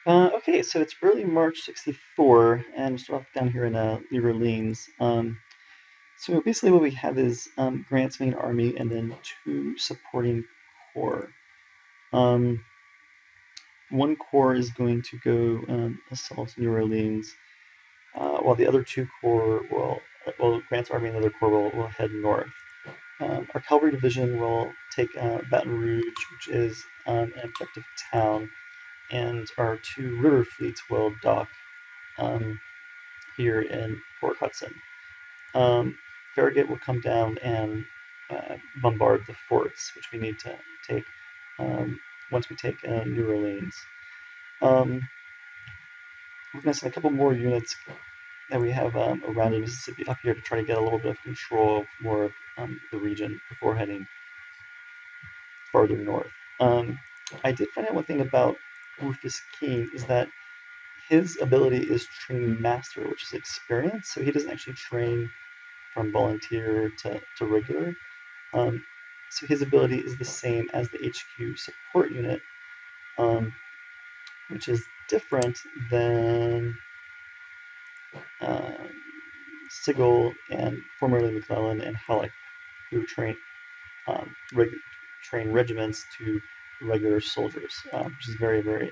Okay, so it's early March '64, and still down here in New Orleans. So basically, what we have is Grant's main army and then two supporting corps. Um, One corps is going to go assault New Orleans, while the other two corps well, Grant's army and the other corps will head north. Our cavalry division will take Baton Rouge, which is an objective town, and our two river fleets will dock um, here in Port Hudson. Um, Farragut will come down and bombard the forts, which we need to take once we take New Orleans. Um, we're going to send a couple more units that we have around the Mississippi up here to try to get a little bit of control of more of the region before heading farther north. I did find out one thing about Rufus King is that his ability is train master, which is experience, so he doesn't actually train from volunteer to regular. Um, so his ability is the same as the HQ support unit, um, which is different than um, Sigel and formerly McClellan and Halleck, who um, reg- train regiments to regular soldiers, which is very, very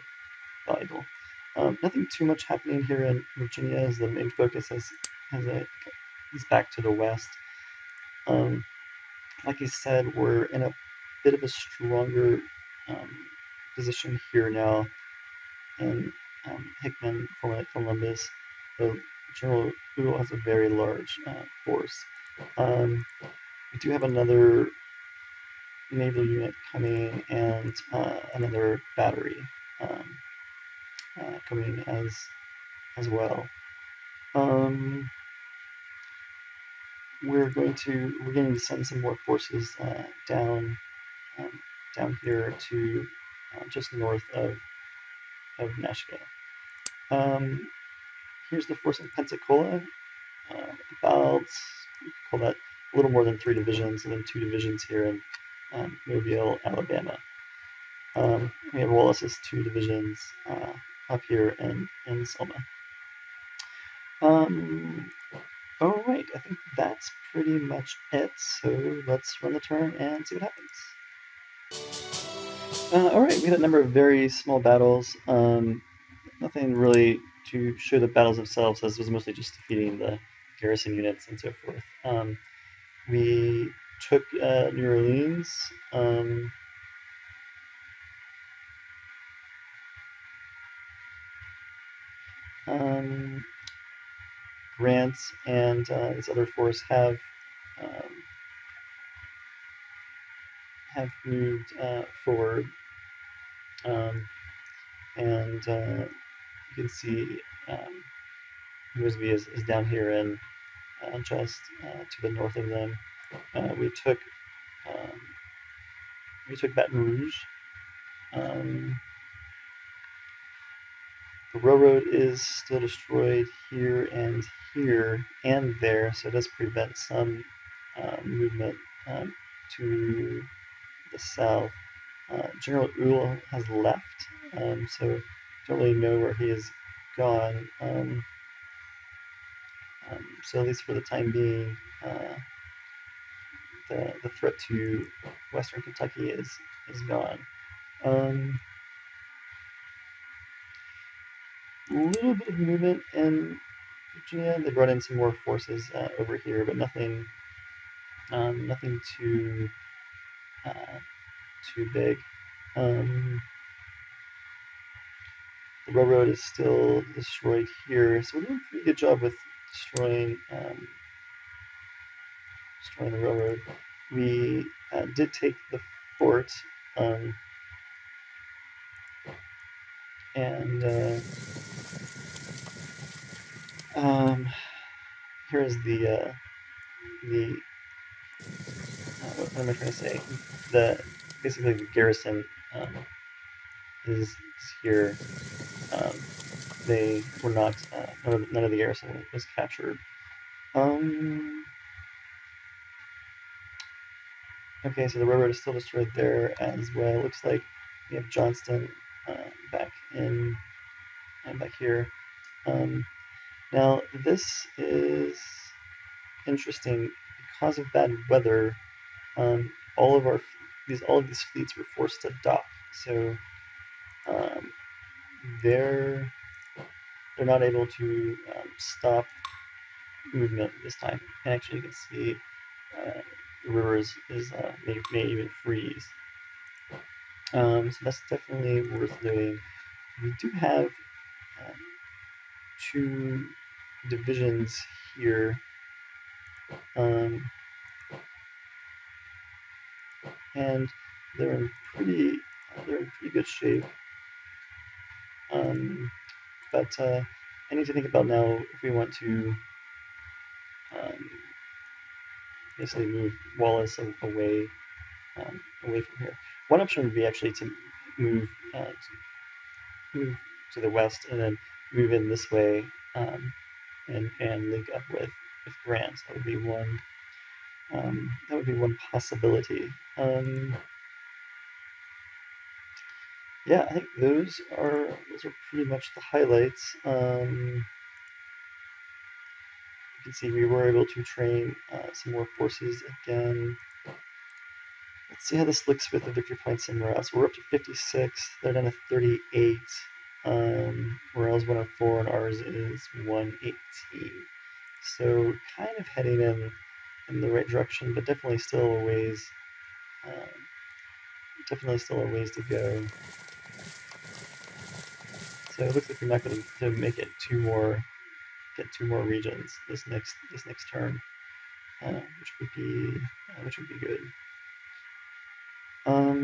valuable. Nothing too much happening here in Virginia as the main focus is back to the west. Um, like I said, we're in a bit of a stronger um, position here now in Hickman, formerly Columbus. So General Udall has a very large force. We do have another naval unit coming and another battery um, coming as well. Um, we're going to send some more forces um, down here to just north of Nashville. Um, Here's the force in Pensacola. About you could call that a little more than three divisions, and then two divisions here in Mobile, Alabama. We have Wallace's two divisions up here in Selma. Um, all right, I think that's pretty much it. So let's run the turn and see what happens. All right, we had a number of very small battles. Nothing really to show the battles themselves, as it was mostly just defeating the garrison units and so forth. We took New Orleans. Um, Grant and this other force um, have moved forward, um, and you can see USB is down here and just to the north of them. We took um, we took Baton Rouge. Um, the railroad is still destroyed here and there, so it does prevent some movement to the south. General Uhl has left, so don't really know where he has gone. So at least for the time being, the threat to Western Kentucky is gone. A little bit of movement in Virginia. They brought in some more forces over here, but nothing uh, too big. Um, the railroad is still destroyed here, so we're doing a pretty good job with destroying the railroad. We did take the fort, um, and um, here is the what am I trying to say? The basically the garrison is here. Um, they were not none of the garrison was captured. Um, okay, so the railroad is still destroyed there as well. Looks like we have Johnston back in. back here. Now this is interesting because of bad weather. All of these fleets were forced to dock, so they're not able to stop movement this time. And actually, you can see the river may even freeze. So that's definitely worth noting. We do have two divisions here, and they're in pretty good shape. But I need to think about now if we want to basically move Wallace away from here. One option would be actually to move to the west and then move in this way and link up with Grant. That would be one. That would be one possibility. Yeah, I think those are pretty much the highlights. You can see we were able to train some more forces again. Let's see how this looks with the victory points and morale. So we're up to 56. They're down to 38. Morale's 104 and ours is 118. So kind of heading in the right direction, but definitely still a ways. To go. So it looks like we're not going to make it get two more regions this next turn, which would be good. All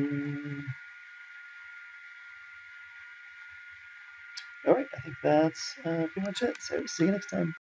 right, I think that's pretty much it. So see you next time.